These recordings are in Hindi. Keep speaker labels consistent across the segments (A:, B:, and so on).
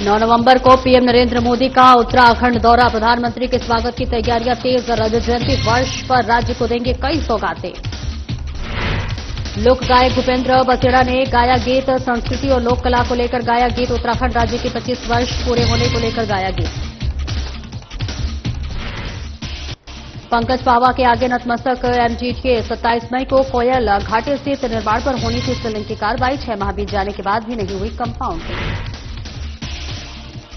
A: 9 नवंबर को पीएम नरेंद्र मोदी का उत्तराखंड दौरा। प्रधानमंत्री के स्वागत की तैयारियां तेज। रजत जयंती वर्ष पर राज्य को देंगे कई सौगातें। लोक गायक भूपेंद्र बसेड़ा ने गाया गीत। संस्कृति और लोक कला को लेकर गाया गीत। उत्तराखंड राज्य के 25 वर्ष पूरे होने को लेकर गाया गीत। पंकज पावा के आगे नतमस्तक एमजीके। 27 मई को कोयल घाटी स्थित निर्माण पर होनी थी सीलिंग की कार्रवाई। 6 माह बीत जाने के बाद भी नहीं हुई कंपाउंडिंग।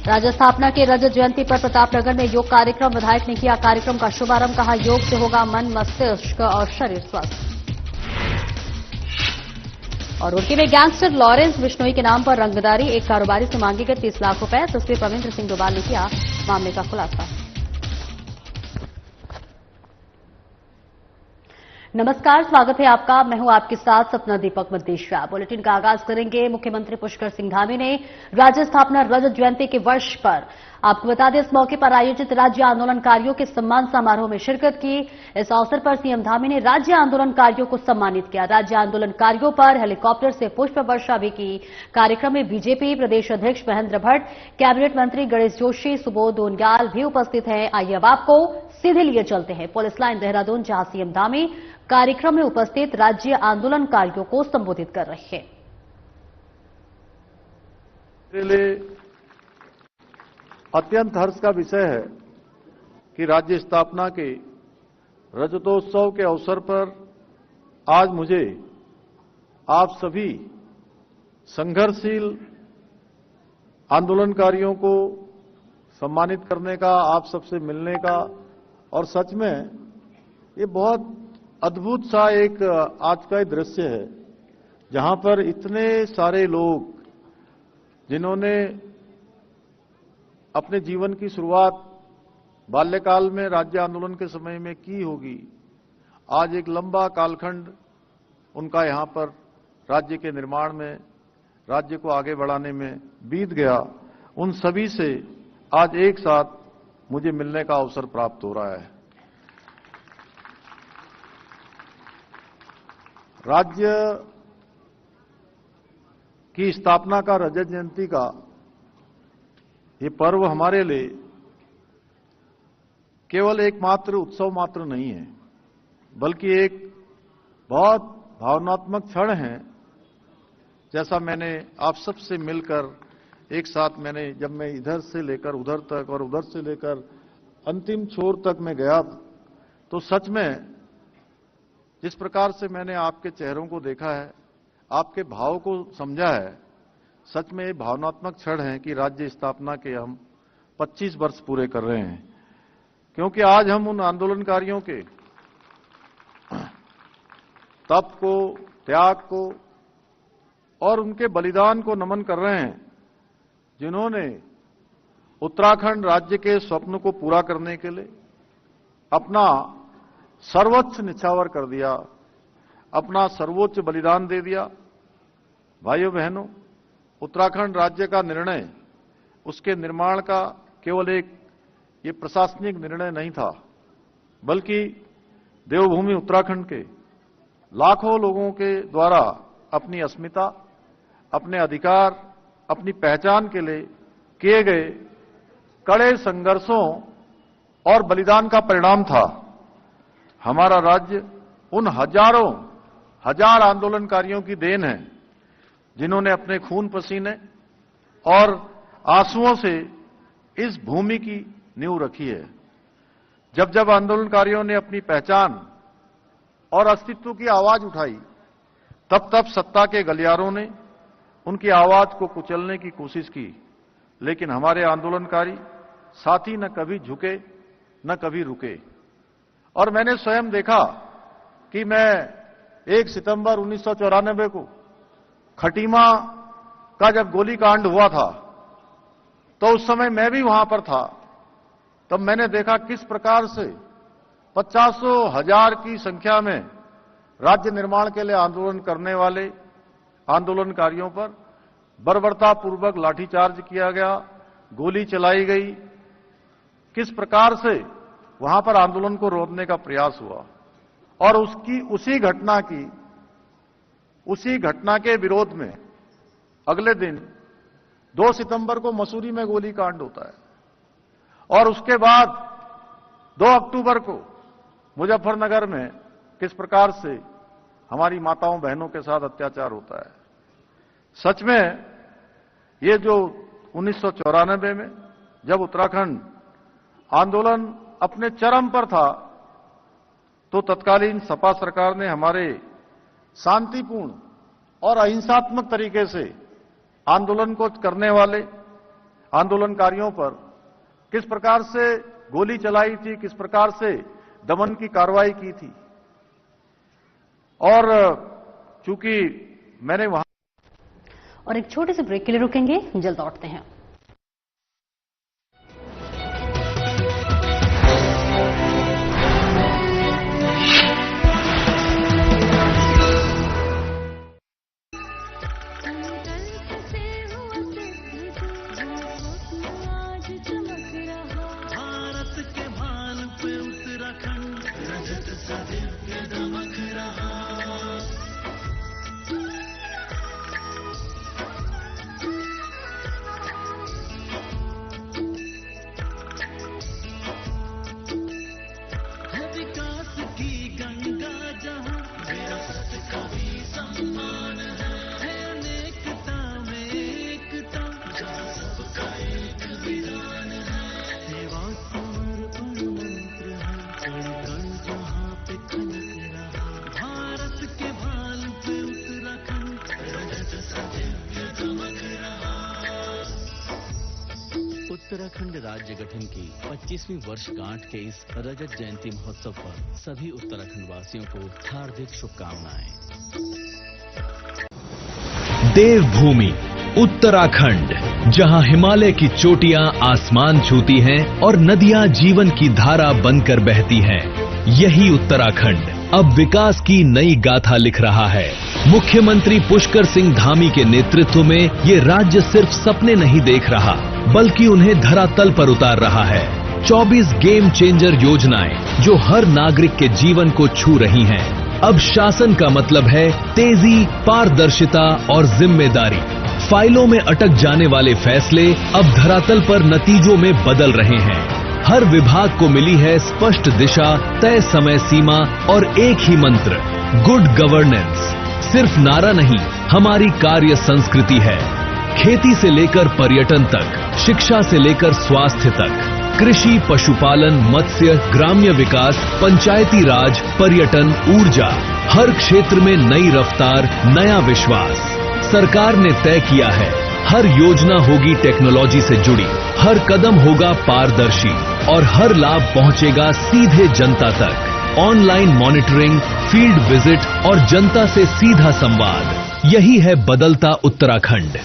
A: राज्य स्थापना के रजत जयंती पर प्रतापनगर में योग कार्यक्रम। विधायक ने किया कार्यक्रम का शुभारंभ। कहा, योग से होगा मन, मस्तिष्क और शरीर स्वस्थ। और रुड़की में गैंगस्टर लॉरेंस बिश्नोई के नाम पर रंगदारी। एक कारोबारी से मांगे गए 30 लाख रुपए। तस्वीर प्रवींद्र सिंह डोभाल ने किया मामले का खुलासा। नमस्कार, स्वागत है आपका। मैं हूं आपके साथ सपना दीपक मद्देशिया। बुलेटिन का आगाज करेंगे। मुख्यमंत्री पुष्कर सिंह धामी ने राज्य स्थापना रजत जयंती के वर्ष पर आपको बता दें, इस मौके पर आयोजित राज्य आंदोलनकारियों के सम्मान समारोह में शिरकत की। इस अवसर पर सीएम धामी ने राज्य आंदोलनकारियों को सम्मानित किया। राज्य आंदोलनकारियों पर हेलीकॉप्टर से पुष्प वर्षा भी की। कार्यक्रम में बीजेपी प्रदेश अध्यक्ष महेंद्र भट्ट, कैबिनेट मंत्री गणेश जोशी, सुबोध उनियाल भी उपस्थित हैं। आइए अब आपको सीधे लिए चलते हैं पुलिस लाइन देहरादून, जहां सीएम धामी कार्यक्रम में उपस्थित राज्य आंदोलनकारियों को संबोधित कर रहे हैं।
B: मेरे लिए अत्यंत हर्ष का विषय है कि राज्य स्थापना के रजतोत्सव के अवसर पर आज मुझे आप सभी संघर्षशील आंदोलनकारियों को सम्मानित करने का, आप सबसे मिलने का, और सच में ये बहुत अद्भुत सा एक आज का दृश्य है जहां पर इतने सारे लोग जिन्होंने अपने जीवन की शुरुआत बाल्यकाल में राज्य आंदोलन के समय में की होगी, आज एक लंबा कालखंड उनका यहां पर राज्य के निर्माण में, राज्य को आगे बढ़ाने में बीत गया। उन सभी से आज एक साथ मुझे मिलने का अवसर प्राप्त हो रहा है। राज्य की स्थापना का रजत जयंती का ये पर्व हमारे लिए केवल एकमात्र उत्सव मात्र नहीं है, बल्कि एक बहुत भावनात्मक क्षण है। जैसा मैंने आप सबसे मिलकर एक साथ मैंने जब मैं इधर से लेकर उधर तक और उधर से लेकर अंतिम छोर तक मैं गया, तो सच में जिस प्रकार से मैंने आपके चेहरों को देखा है, आपके भाव को समझा है, सच में ये भावनात्मक क्षण है कि राज्य स्थापना के हम 25 वर्ष पूरे कर रहे हैं। क्योंकि आज हम उन आंदोलनकारियों के तप को, त्याग को और उनके बलिदान को नमन कर रहे हैं, जिन्होंने उत्तराखंड राज्य के स्वप्न को पूरा करने के लिए अपना सर्वोच्च निछावर कर दिया, अपना सर्वोच्च बलिदान दे दिया। भाइयों बहनों, उत्तराखंड राज्य का निर्णय, उसके निर्माण का केवल एक ये प्रशासनिक निर्णय नहीं था, बल्कि देवभूमि उत्तराखंड के लाखों लोगों के द्वारा अपनी अस्मिता, अपने अधिकार, अपनी पहचान के लिए किए गए कड़े संघर्षों और बलिदान का परिणाम था। हमारा राज्य उन हजार आंदोलनकारियों की देन है, जिन्होंने अपने खून पसीने और आंसुओं से इस भूमि की नींव रखी है। जब जब आंदोलनकारियों ने अपनी पहचान और अस्तित्व की आवाज उठाई, तब तब सत्ता के गलियारों ने उनकी आवाज को कुचलने की कोशिश की, लेकिन हमारे आंदोलनकारी साथी न कभी झुके न कभी रुके। और मैंने स्वयं देखा कि मैं 1 सितंबर 1994 को खटीमा का जब गोलीकांड हुआ था, तो उस समय मैं भी वहां पर था। तब मैंने देखा किस प्रकार से 50,000 की संख्या में राज्य निर्माण के लिए आंदोलन करने वाले आंदोलनकारियों पर बर्बरतापूर्वक लाठीचार्ज किया गया, गोली चलाई गई। किस प्रकार से वहां पर आंदोलन को रोकने का प्रयास हुआ, और उसी घटना के विरोध में अगले दिन 2 सितंबर को मसूरी में गोलीकांड होता है और उसके बाद 2 अक्टूबर को मुजफ्फरनगर में किस प्रकार से हमारी माताओं बहनों के साथ अत्याचार होता है। सच में ये जो 1994 में जब उत्तराखंड आंदोलन अपने चरम पर था तो तत्कालीन सपा सरकार ने हमारे शांतिपूर्ण और अहिंसात्मक तरीके से आंदोलन को करने वाले आंदोलनकारियों पर किस प्रकार से गोली चलाई थी, किस प्रकार से दमन की कार्रवाई की थी। और चूंकि मैंने वहां
A: और एक छोटे से ब्रेक के लिए रुकेंगे, जल्द लौटते हैं।
C: उत्तराखंड राज्य गठन की 25वीं वर्षगांठ के इस रजत जयंती महोत्सव पर सभी उत्तराखंड वासियों को हार्दिक शुभकामनाएं।
D: देवभूमि उत्तराखंड, जहां हिमालय की चोटियां आसमान छूती हैं और नदियां जीवन की धारा बनकर बहती हैं, यही उत्तराखंड अब विकास की नई गाथा लिख रहा है। मुख्यमंत्री पुष्कर सिंह धामी के नेतृत्व में ये राज्य सिर्फ सपने नहीं देख रहा, बल्कि उन्हें धरातल पर उतार रहा है। 24 गेम चेंजर योजनाएं जो हर नागरिक के जीवन को छू रही हैं। अब शासन का मतलब है तेजी, पारदर्शिता और जिम्मेदारी। फाइलों में अटक जाने वाले फैसले अब धरातल पर नतीजों में बदल रहे हैं। हर विभाग को मिली है स्पष्ट दिशा, तय समय सीमा और एक ही मंत्र, गुड गवर्नेंस। सिर्फ नारा नहीं, हमारी कार्य संस्कृति है। खेती से लेकर पर्यटन तक, शिक्षा से लेकर स्वास्थ्य तक, कृषि, पशुपालन, मत्स्य, ग्राम्य विकास, पंचायती राज, पर्यटन, ऊर्जा, हर क्षेत्र में नई रफ्तार, नया विश्वास। सरकार ने तय किया है, हर योजना होगी टेक्नोलॉजी से जुड़ी, हर कदम होगा पारदर्शी और हर लाभ पहुंचेगा सीधे जनता तक। ऑनलाइन मॉनिटरिंग, फील्ड विजिट और जनता से सीधा संवाद, यही है बदलता उत्तराखंड।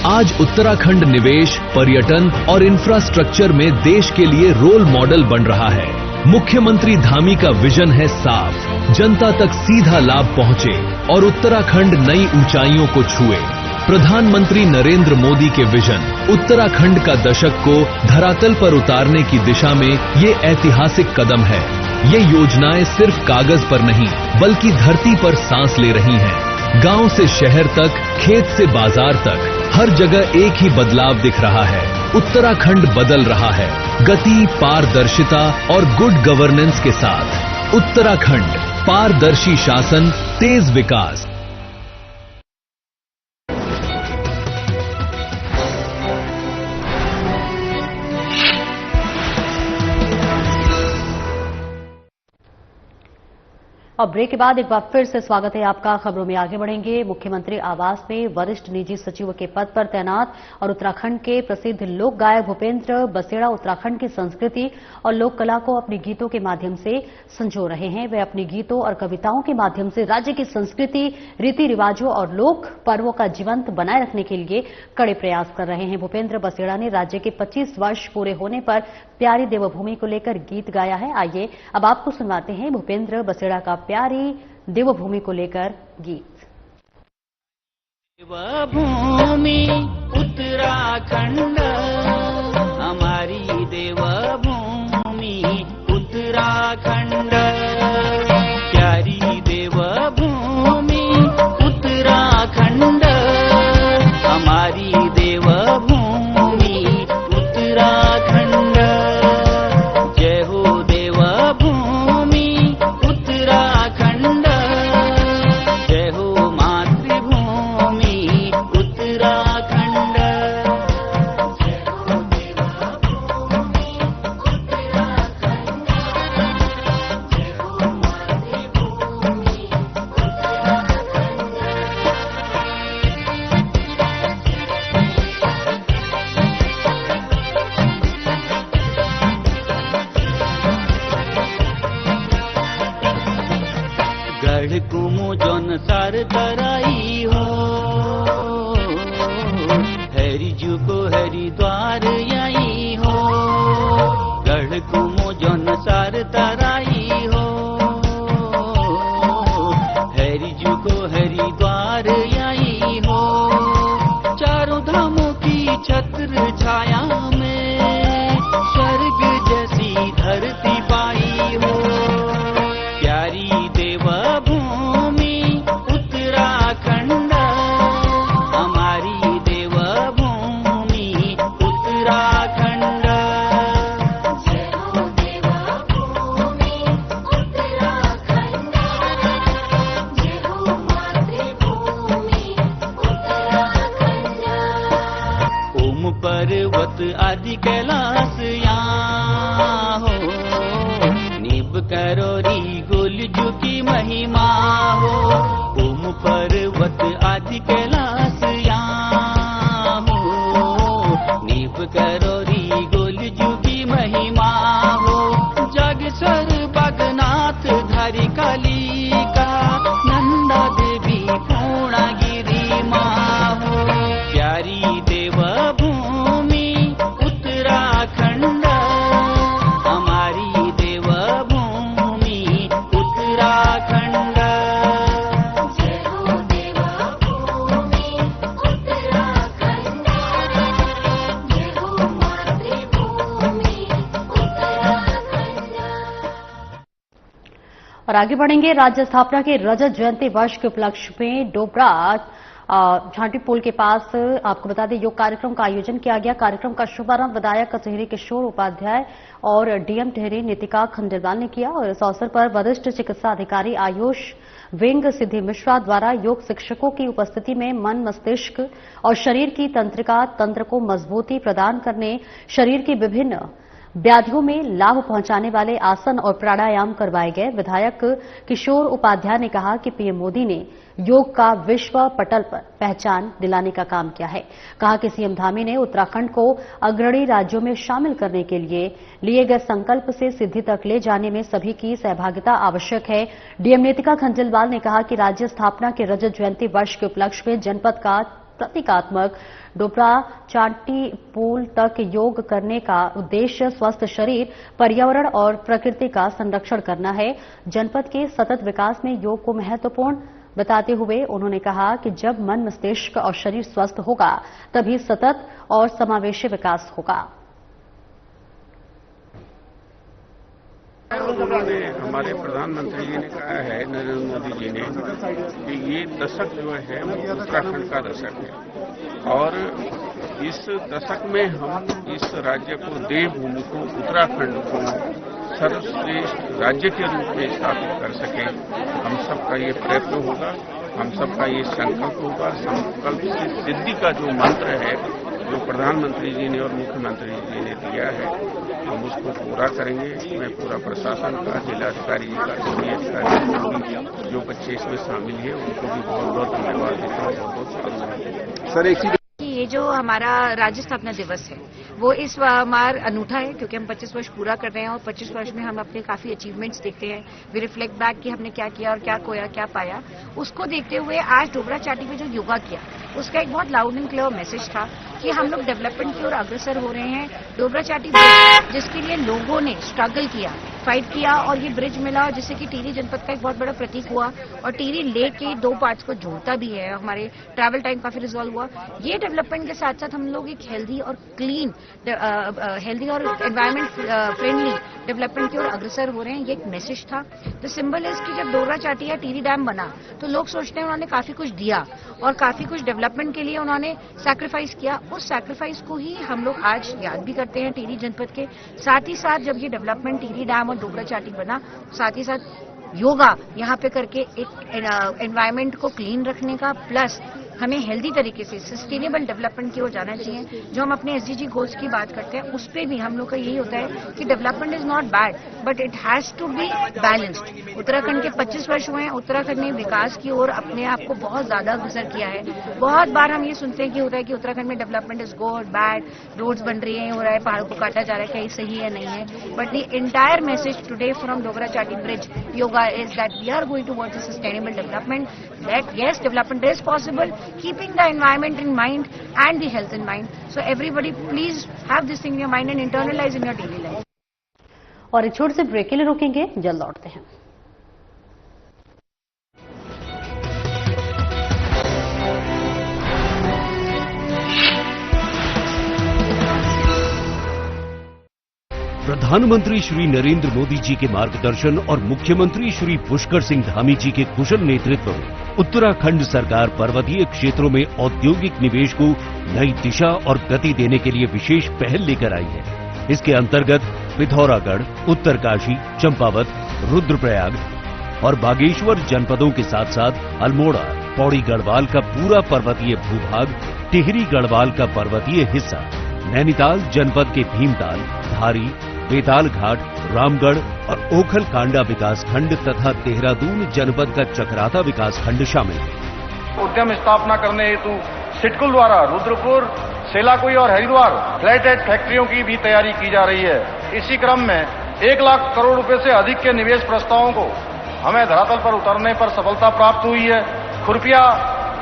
D: आज उत्तराखंड निवेश, पर्यटन और इंफ्रास्ट्रक्चर में देश के लिए रोल मॉडल बन रहा है। मुख्यमंत्री धामी का विजन है साफ, जनता तक सीधा लाभ पहुंचे और उत्तराखंड नई ऊंचाइयों को छुए। प्रधानमंत्री नरेंद्र मोदी के विजन, उत्तराखंड का दशक को धरातल पर उतारने की दिशा में ये ऐतिहासिक कदम है। ये योजनाएं सिर्फ कागज पर नहीं, बल्कि धरती पर सांस ले रही हैं। गांव से शहर तक, खेत से बाजार तक, हर जगह एक ही बदलाव दिख रहा है। उत्तराखंड बदल रहा है, गति, पारदर्शिता और गुड गवर्नेंस के साथ। उत्तराखंड, पारदर्शी शासन, तेज विकास।
A: और ब्रेक के बाद एक बार फिर से स्वागत है आपका। खबरों में आगे बढ़ेंगे। मुख्यमंत्री आवास में वरिष्ठ निजी सचिव के पद पर तैनात और उत्तराखंड के प्रसिद्ध लोक गायक भूपेंद्र बसेड़ा उत्तराखंड की संस्कृति और लोक कला को अपने गीतों के माध्यम से संजो रहे हैं। वे अपने गीतों और कविताओं के माध्यम से राज्य की संस्कृति, रीति रिवाजों और लोक पर्वों का जीवंत बनाए रखने के लिए कड़े प्रयास कर रहे हैं। भूपेंद्र बसेड़ा ने राज्य के 25 वर्ष पूरे होने पर प्यारी देवभूमि को लेकर गीत गाया है। आइए अब आपको सुनवाते हैं भूपेंद्र बसेड़ा का प्यारी देवभूमि को लेकर गीत।
E: देवभूमि उत्तराखंड, हमारी देवभूमि उत्तराखंड, प्यारी देवभूमि उत्तराखंड, हमारी देवभूमि गढ़ कुमो जौन सार तराई हो, हरिजू को हरिद्वार आई हो, गढ़ कुमो जौन सार तराई हो, हरिजू को हरिद्वार आई हो, चारों धामों की छत्र छाया में स्वर्ग जैसी धरती पाई हो, प्यारी देवभूमि उत्तराखंड, हमारी देवभूमि उत्तराखंड।
F: जय हो देवभूमि उत्तराखंड, जय हो मातृभूमि उत्तराखंड।
E: ओम पर्वत आदि कैलाश यहाँ हो, निब करोरी गोलजू की महिमा हो, ओम पर्वत आदि कैलाश यहाँ हो, निब करोरी गोलजू की महिमा हो, जागेश्वर बागनाथ धारी कालिका नंदा देवी पूर्णागिरी माँ हो, प्यारी देवभूमि उत्तराखंड, हमारी देवभूमि उत्तराखंड।
F: जय हो देवभूमि उत्तराखंड, जय हो मातृभूमि उत्तराखंड।
A: और आगे बढ़ेंगे। राज्य स्थापना के रजत जयंती वर्ष के उपलक्ष्य में डोबरा झांटी पुल के पास आपको बता दें योग कार्यक्रम का आयोजन किया गया। कार्यक्रम का शुभारंभ विधायक टिहरी किशोर उपाध्याय और डीएम टिहरी नितिका खंडेलवाल ने किया और इस अवसर पर वरिष्ठ चिकित्सा अधिकारी आयुष विंग सिद्धि मिश्रा द्वारा योग शिक्षकों की उपस्थिति में मन, मस्तिष्क और शरीर की तंत्रिका तंत्र को मजबूती प्रदान करने, शरीर की विभिन्न व्याधियों में लाभ पहुंचाने वाले आसन और प्राणायाम करवाए गए। विधायक किशोर उपाध्याय ने कहा कि पीएम मोदी ने योग का विश्व पटल पर पहचान दिलाने का काम किया है। कहा कि सीएम धामी ने उत्तराखंड को अग्रणी राज्यों में शामिल करने के लिए गए संकल्प से सिद्धि तक ले जाने में सभी की सहभागिता आवश्यक है। डीएम नितिका खंडेलवाल ने कहा कि राज्य स्थापना के रजत जयंती वर्ष के उपलक्ष्य में जनपद का प्रतीकात्मक डोबरा चांटी पुल तक योग करने का उद्देश्य स्वस्थ शरीर, पर्यावरण और प्रकृति का संरक्षण करना है। जनपद के सतत विकास में योग को महत्वपूर्ण बताते हुए उन्होंने कहा कि जब मन, मस्तिष्क और शरीर स्वस्थ होगा तभी सतत और समावेशी विकास होगा।
G: उन्होंने हमारे प्रधानमंत्री जी ने कहा है, नरेंद्र मोदी जी ने, कि ये दशक जो है वो उत्तराखंड का दशक है और इस दशक में हम इस राज्य को, देवभूमि को, उत्तराखंड को सर्वश्रेष्ठ राज्य के रूप में स्थापित कर सके। हम सबका ये प्रयत्न होगा, हम सबका ये संकल्प होगा। संकल्प से सिद्धि का जो मंत्र है, जो प्रधानमंत्री जी ने और मुख्यमंत्री जी ने दिया है, हम उसको पूरा करेंगे। मैं पूरा प्रशासन का, जिलाधिकारी जी का, सभी अधिकारी जो बच्चे इसमें शामिल हैं उनको भी बहुत बहुत धन्यवाद देता हूँ, बहुत बहुत साधुवाद।
H: सर, एक चीज ये जो हमारा राज्य स्थापना दिवस है वो इस बार अनूठा है क्योंकि हम 25 वर्ष पूरा कर रहे हैं और 25 वर्ष में हम अपने काफी अचीवमेंट्स देखते हैं। वी रिफ्लेक्ट बैक कि हमने क्या किया और क्या खोया, क्या पाया। उसको देखते हुए आज डोबरा चाटी में जो योगा किया उसका एक बहुत लाउड एंड क्लियर मैसेज था कि हम लोग डेवलपमेंट की ओर अग्रसर हो रहे हैं। डोबरा चाटी ब्रिज जिसके लिए लोगों ने स्ट्रगल किया, फाइट किया और ये ब्रिज मिला जिससे कि टिहरी जनपद का एक बहुत बड़ा प्रतीक हुआ और टिहरी लेक के 2 पार्ट्स को जोड़ता भी है। हमारे ट्रैवल टाइम काफी रिजॉल्व हुआ। ये डेवलपमेंट के साथ साथ हम लोग एक हेल्दी और क्लीन, हेल्दी और एनवायरमेंट फ्रेंडली डेवलपमेंट की ओर अग्रसर हो रहे हैं। ये एक मैसेज था। द सिंबल इज कि जब डोबरा चाटी या टिहरी डैम बना तो लोग सोचते हैं उन्होंने काफी कुछ दिया और काफी कुछ डेवलपमेंट के लिए उन्होंने सैक्रिफाइस किया। उस सैक्रिफाइस को ही हम लोग आज याद भी करते हैं टिहरी जनपद के। साथ ही साथ जब ये डेवलपमेंट टिहरी डैम और डोबरा चाटी बना, साथ ही साथ योगा यहाँ पे करके एक एनवायरमेंट को क्लीन रखने का प्लस हमें हेल्दी तरीके से सस्टेनेबल डेवलपमेंट की ओर जाना चाहिए। जो हम अपने एसडीजी गोल्स की बात करते हैं उस पर भी हम लोग का यही होता है कि development is not bad but it has to be balanced. Uttarakhand के 25 वर्ष हुए हैं, उत्तराखंड ने विकास की ओर अपने आप को बहुत ज्यादा अग्रसर किया है। बहुत बार हम ये सुनते हैं कि होता है कि उत्तराखंड में development is good bad, roads बन रही है, हो रहा है, पहाड़ों को काटा जा रहा है, कहीं सही है नहीं है। But the entire message today from Dogra Chati bridge yoga is that we are going towards a sustainable development, that yes development is possible keeping the environment in mind and the health in mind. So everybody please have this thing in your mind and internalize in your daily life.
A: और एक छोटे से ब्रेक के लिए रुकेंगे, जल्द लौटते हैं।
I: प्रधानमंत्री श्री नरेंद्र मोदी जी के मार्गदर्शन और मुख्यमंत्री श्री पुष्कर सिंह धामी जी के कुशल नेतृत्व में उत्तराखंड सरकार पर्वतीय क्षेत्रों में औद्योगिक निवेश को नई दिशा और गति देने के लिए विशेष पहल लेकर आई है। इसके अंतर्गत पिथौरागढ़, उत्तरकाशी, चंपावत, रुद्रप्रयाग और बागेश्वर जनपदों के साथ साथ अल्मोड़ा, पौड़ी गढ़वाल का पूरा पर्वतीय भूभाग, टिहरी गढ़वाल का पर्वतीय हिस्सा, नैनीताल जनपद के भीमताल, धारी, बेताल घाट, रामगढ़ और ओखल कांडा विकास खंड तथा देहरादून जनपद का चक्राता विकास खंड शामिल है।
B: उद्यम स्थापना करने हेतु सिडकुल द्वारा रुद्रपुर, सेलाकुई और हरिद्वार फ्लैट एड फैक्ट्रियों की भी तैयारी की जा रही है। इसी क्रम में 1 लाख करोड़ रुपए से अधिक के निवेश प्रस्तावों को हमें धरातल पर उतरने पर सफलता प्राप्त हुई है। खुरपिया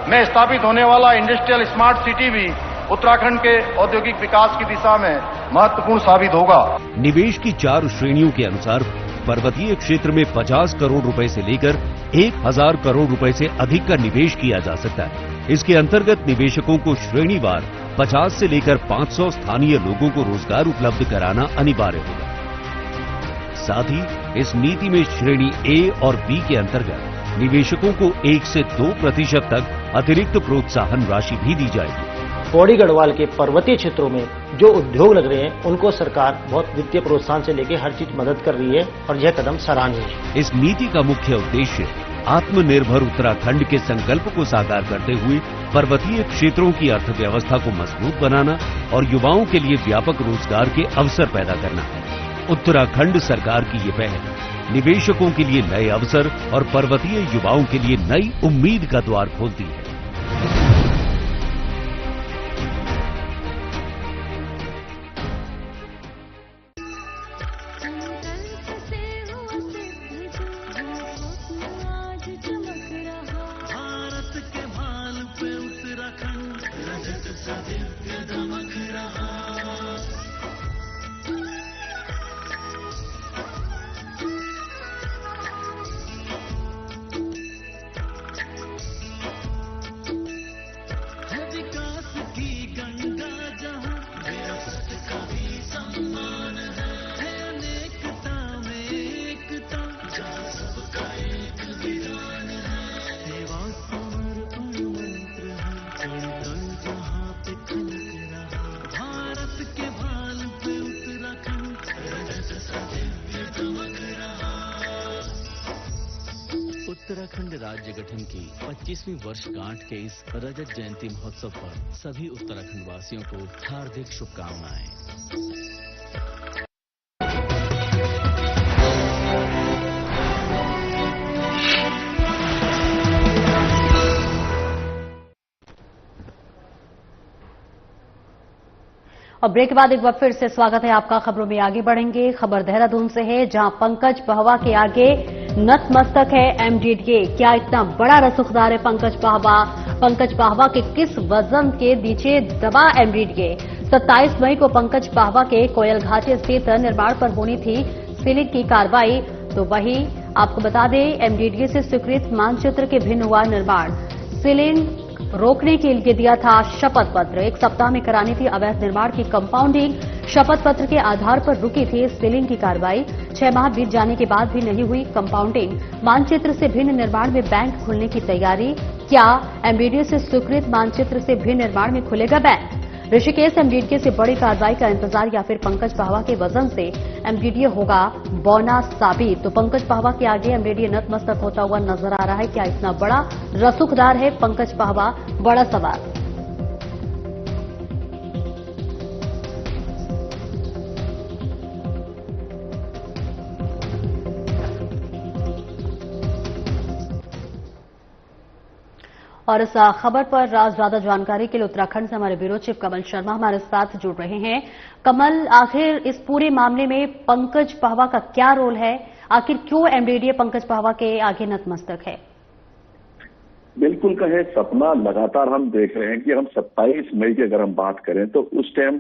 B: में स्थापित होने वाला इंडस्ट्रियल स्मार्ट सिटी भी उत्तराखंड के औद्योगिक विकास की दिशा में महत्वपूर्ण साबित होगा।
I: निवेश की 4 श्रेणियों के अनुसार पर्वतीय क्षेत्र में 50 करोड़ रुपए से लेकर 1000 करोड़ रुपए से अधिक का निवेश किया जा सकता है। इसके अंतर्गत निवेशकों को श्रेणीवार 50 से लेकर 500 स्थानीय लोगों को रोजगार उपलब्ध कराना अनिवार्य होगा। साथ ही इस नीति में श्रेणी ए और बी के अंतर्गत निवेशकों को 1 से 2% तक अतिरिक्त प्रोत्साहन राशि भी दी जाएगी।
J: पौड़ी गढ़वाल के पर्वतीय क्षेत्रों में जो उद्योग लग रहे हैं उनको सरकार बहुत वित्तीय प्रोत्साहन से लेकर हर चीज मदद कर रही है और यह कदम सराहनीय है।
I: इस नीति का मुख्य उद्देश्य आत्मनिर्भर उत्तराखंड के संकल्प को साकार करते हुए पर्वतीय क्षेत्रों की अर्थव्यवस्था को मजबूत बनाना और युवाओं के लिए व्यापक रोजगार के अवसर पैदा करना है। उत्तराखंड सरकार की ये पहल निवेशकों के लिए नए अवसर और पर्वतीय युवाओं के लिए नई उम्मीद का द्वार खोलती है।
C: उत्तराखंड राज्य गठन की 25वीं वर्षगांठ के इस रजत जयंती महोत्सव पर सभी उत्तराखंड वासियों को हार्दिक शुभकामनाएं।
A: और ब्रेक के बाद एक बार फिर से स्वागत है आपका। खबरों में आगे बढ़ेंगे। खबर देहरादून से है, जहां पंकज पहवा के आगे नतमस्तक है एमडीडीए। क्या इतना बड़ा रसूखदार है पंकज पहवा? पंकज पहवा के किस वजन के नीचे दबा एमडीडीए? 27 मई को पंकज पहवा के कोयल घाटी स्थित निर्माण पर होनी थी सीलिंग की कार्रवाई, तो वही आपको बता दें एमडीडीए से स्वीकृत मानचित्र के भिन्न हुआ निर्माण। सीलिंग रोकने के लिए दिया था शपथ पत्र। 1 सप्ताह में करानी थी अवैध निर्माण की कंपाउंडिंग। शपथ पत्र के आधार पर रुकी थी सीलिंग की कार्रवाई। 6 माह बीत जाने के बाद भी नहीं हुई कंपाउंडिंग। मानचित्र से भिन्न निर्माण में बैंक खुलने की तैयारी। क्या एमडीडीए से स्वीकृत मानचित्र से भिन्न निर्माण में खुलेगा बैंक? ऋषिकेश एमडीडीए से बड़ी कार्रवाई का इंतजार या फिर पंकज पाहवा के वजन से एमडीडीए होगा बौना साबित। तो पंकज पाहवा के आगे एमडीडीए नतमस्तक होता हुआ नजर आ रहा है। क्या इतना बड़ा रसूखदार है पंकज पाहवा? बड़ा सवाल। और इस खबर पर ज्यादा जानकारी के लिए उत्तराखंड से हमारे ब्यूरो चीफ कमल शर्मा हमारे साथ जुड़ रहे हैं। कमल, आखिर इस पूरे मामले में पंकज पाहवा का क्या रोल है? आखिर क्यों एमडीडीए पंकज पाहवा के आगे नतमस्तक है?
K: बिल्कुल कहें सपना, लगातार हम देख रहे हैं कि हम 27 मई की अगर हम बात करें तो उस टाइम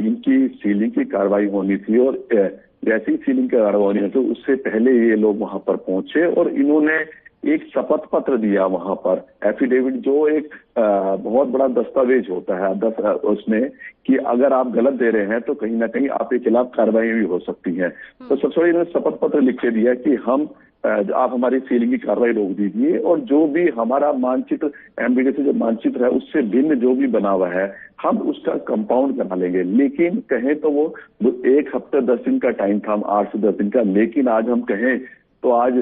K: इनकी सीलिंग की कार्रवाई होनी थी और जैसी ही सीलिंग की कार्रवाई होनी तो उससे पहले ये लोग वहां पर पहुंचे और इन्होंने एक शपथ पत्र दिया वहां पर, एफिडेविट, जो एक बहुत बड़ा दस्तावेज होता है उसमें कि अगर आप गलत दे रहे हैं तो कहीं ना कहीं आपके खिलाफ कार्रवाई भी हो सकती है। तो सबसे बड़ी इन्होंने शपथ पत्र लिख के दिया कि आप हमारी सीलिंग की कार्रवाई रोक दीजिए और जो भी हमारा मानचित्र एमडीडीए से जो मानचित्र है उससे भिन्न जो भी बना हुआ है हम उसका कंपाउंड करा लेंगे। लेकिन कहें तो वो 1 हफ्ते 10 दिन का टाइम था, 8 से 10 दिन का, लेकिन आज हम कहें तो आज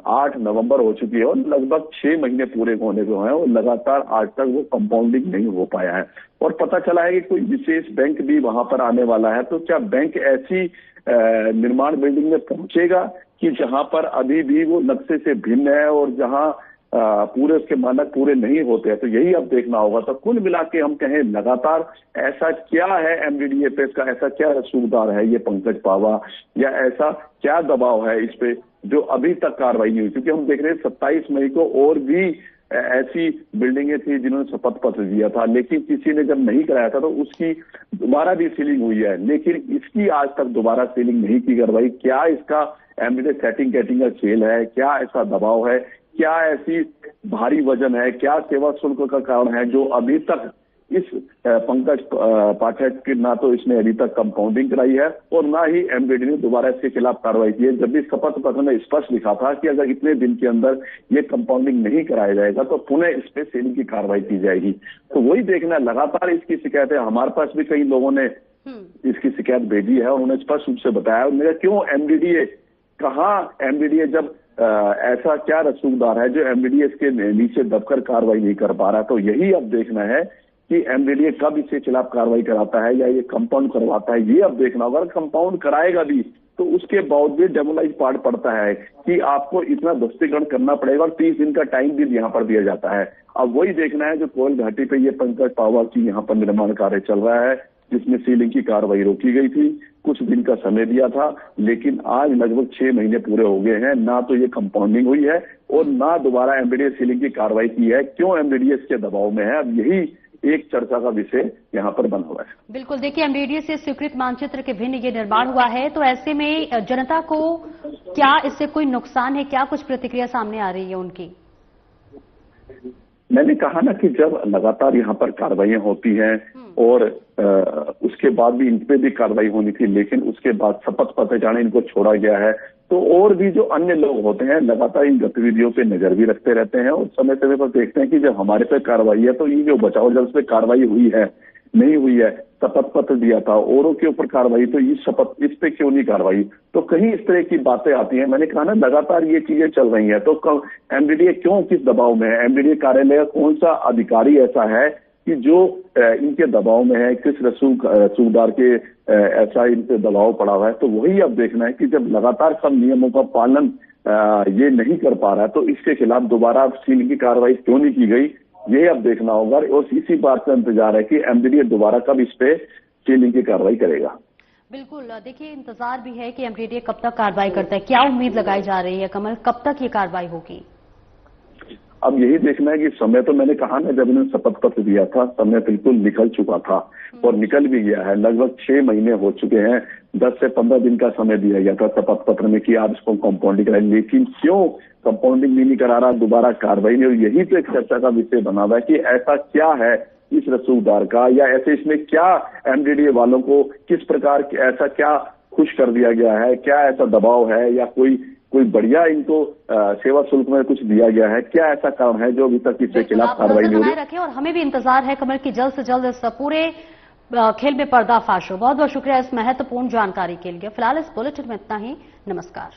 K: 8 नवंबर हो चुकी है और लगभग 6 महीने पूरे होने को हैं और लगातार आज तक वो कंपाउंडिंग नहीं हो पाया है। और पता चला है कि कोई विशेष बैंक भी वहां पर आने वाला है। तो क्या बैंक ऐसी निर्माण बिल्डिंग में पहुंचेगा कि जहां पर अभी भी वो नक्शे से भिन्न है और जहां पूरे उसके मानक पूरे नहीं होते हैं? तो यही अब देखना होगा। तो कुल मिला के हम कहें लगातार ऐसा क्या है एमडीडीए पे, इसका ऐसा क्या रसूखदार है ये पंकज पाहवा, या ऐसा क्या दबाव है इस पे जो अभी तक कार्रवाई नहीं हुई? क्योंकि हम देख रहे हैं 27 मई को और भी ऐसी बिल्डिंगें थी जिन्होंने शपथ पत्र दिया था, लेकिन किसी ने जब नहीं कराया था तो उसकी दोबारा भी सीलिंग हुई है, लेकिन इसकी आज तक दोबारा सीलिंग नहीं की कार्रवाई। क्या इसका एमडीडीए सेटिंग कैटिंग का खेल है? क्या ऐसा दबाव है? क्या ऐसी भारी वजन है? क्या सेवा शुल्क का कारण है जो अभी तक इस पंकज पाठक की ना तो इसने अभी तक कंपाउंडिंग कराई है और ना ही एमडीडीए ने दोबारा इसके खिलाफ कार्रवाई की है, जब भी शपथ पत्र में स्पष्ट लिखा था कि अगर इतने दिन के अंदर ये कंपाउंडिंग नहीं कराया जाएगा तो पुनः इस पे सीलिंग की कार्रवाई की जाएगी। तो वही देखना, लगातार इसकी शिकायतें हमारे पास भी कई लोगों ने इसकी शिकायत भेजी है और उन्हें स्पष्ट रूप से बताया। उन्होंने क्यों एमडीडीए, कहाँ एमडीडीए, जब ऐसा क्या रसूखदार है जो एमडीडीए इसके नीचे दबकर कार्रवाई नहीं कर पा रहा? तो यही अब देखना है कि एमडीडीए कब इसके खिलाफ कार्रवाई कराता है या ये कंपाउंड करवाता है, ये अब देखना होगा। अगर कंपाउंड कराएगा भी तो उसके बावजूद डेमोलाइज पार्ट पड़ता है कि आपको इतना दस्तीकरण करना पड़ेगा और 30 दिन का टाइम भी यहाँ पर दिया जाता है। अब वही देखना है जो कोयल घाटी पे ये पंकज पाहवा की यहाँ पर निर्माण कार्य चल रहा है जिसमें सीलिंग की कार्रवाई रोकी गई थी, कुछ दिन का समय दिया था, लेकिन आज लगभग 6 महीने पूरे हो गए हैं, ना तो ये कंपाउंडिंग हुई है और ना दोबारा एमडीडीए सीलिंग की कार्रवाई की है। क्यों एमडीडीए इसके दबाव में है? अब यही एक चर्चा का विषय यहाँ पर बना हुआ है।
A: बिल्कुल, देखिए एमडीडीए से स्वीकृत मानचित्र के भिन्न ये निर्माण हुआ है, तो ऐसे में जनता को क्या इससे कोई नुकसान है? क्या कुछ प्रतिक्रिया सामने आ रही है उनकी?
K: मैंने कहा ना कि जब लगातार यहाँ पर कार्रवाइयां होती हैं और उसके बाद भी इन पे भी कार्रवाई होनी थी, लेकिन उसके बाद शपथ पत्र जाने इनको छोड़ा गया है, तो और भी जो अन्य लोग होते हैं लगातार इन गतिविधियों पे नजर भी रखते रहते हैं और समय समय पर देखते हैं कि जब हमारे पे कार्रवाई है तो ये जो बचाव जल पे कार्रवाई हुई है नहीं हुई है, शपथ पत्र दिया था औरों के ऊपर कार्रवाई, तो इस पे क्यों नहीं कार्रवाई? तो कहीं इस तरह की बातें आती हैं। मैंने कहा ना लगातार ये चीजें चल रही हैं। तो एमडीडीए क्यों किस दबाव में है? एमडीडीए कार्यालय का कौन सा अधिकारी ऐसा है कि जो इनके दबाव में है? किस रसूखदार के ऐसा इन पे दबाव पड़ा हुआ है? तो वही अब देखना है कि जब लगातार सब नियमों का पालन ये नहीं कर पा रहा है तो इसके खिलाफ दोबारा सीलिंग की कार्रवाई क्यों नहीं की गई, ये अब देखना होगा। और इसी बात का इंतजार है कि एमडीडीए दोबारा कब इस पे सीलिंग की कार्रवाई करेगा।
A: बिल्कुल, देखिए इंतजार भी है कि एमडीडीए कब तक कार्रवाई करता है। क्या उम्मीद लगाई जा रही है कमल, कब तक ये कार्रवाई होगी?
K: अब यही देखना है कि समय, तो मैंने कहा ना जब इन्होंने शपथ पत्र दिया था समय बिल्कुल निकल चुका था और निकल भी गया है। लगभग 6 महीने हो चुके हैं। 10 से 15 दिन का समय दिया गया था शपथ पत्र में कि आप इसको कंपाउंडिंग कराएं, लेकिन क्यों कंपाउंडिंग भी नहीं करा रहा, दोबारा कार्रवाई नहीं? और यही तो एक चर्चा का विषय बना हुआ है कि ऐसा क्या है इस रसूखदार का, या ऐसे इसमें क्या एमडीडीए वालों को किस प्रकार ऐसा क्या खुश कर दिया गया है? क्या ऐसा दबाव है या कोई कोई बढ़िया इनको सेवा शुल्क में कुछ दिया गया है? क्या ऐसा काम है जो अभी तक इसके खिलाफ कार्रवाई नहीं हो रही?
A: रखें और हमें भी इंतजार है कमल की जल्द से जल्द इस पूरे खेल में पर्दाफाश हो। बहुत बहुत शुक्रिया इस महत्वपूर्ण जानकारी के लिए। फिलहाल इस बुलेटिन में इतना ही। नमस्कार।